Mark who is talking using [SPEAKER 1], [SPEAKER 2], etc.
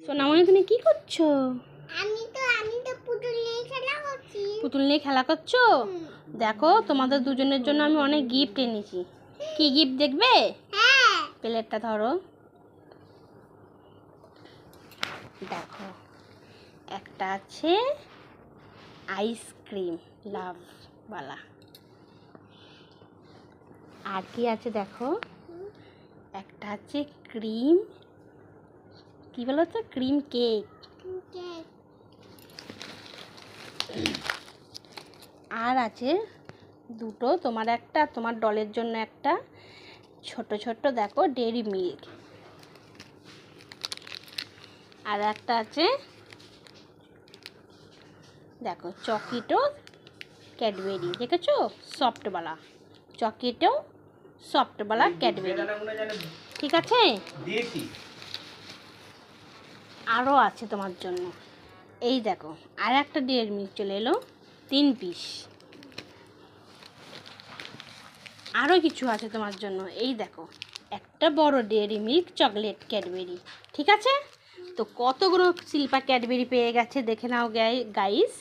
[SPEAKER 1] সোনামণি তুমি কি করছো?
[SPEAKER 2] আমি তো পুতুল নিয়ে খেলা করছি।
[SPEAKER 1] পুতুল নিয়ে খেলা করছো? দেখো তোমাদের দুজনের জন্য আমি অনেক গিফট এনেছি। কি গিফট দেখবে?
[SPEAKER 2] হ্যাঁ।
[SPEAKER 1] প্লেটটা ধরো। দেখো একটা আছে আইসক্রিম লাভওয়ালা। আর কি আছে দেখো, একটা আছে ক্রিম, কি বলো তো, ক্রিম কেক। আর আছে দুটো, তোমার একটা, তোমার ডলের জন্য একটা, ছোট ছোট দেখো ডেইরি মিল্ক। আর একটা আছে দেখো চকলেটও ক্যাডবেরি, দেখেছো? সফটওয়ালা চকলেটও, সফটওয়ালা ক্যাডবেরি। ঠিক আছে, আরও আছে তোমার জন্য। এই দেখো আর একটা ডেয়ারি মিল্ক চলে এলো, 3 পিস। আরও কিছু আছে তোমার জন্য, এই দেখো একটা বড় ডেয়ারি মিল্ক চকলেট ক্যাডবেরি। ঠিক আছে, তো কতগুলো শিল্পা ক্যাডবেরি পেয়ে গেছে দেখে নাও গাইস।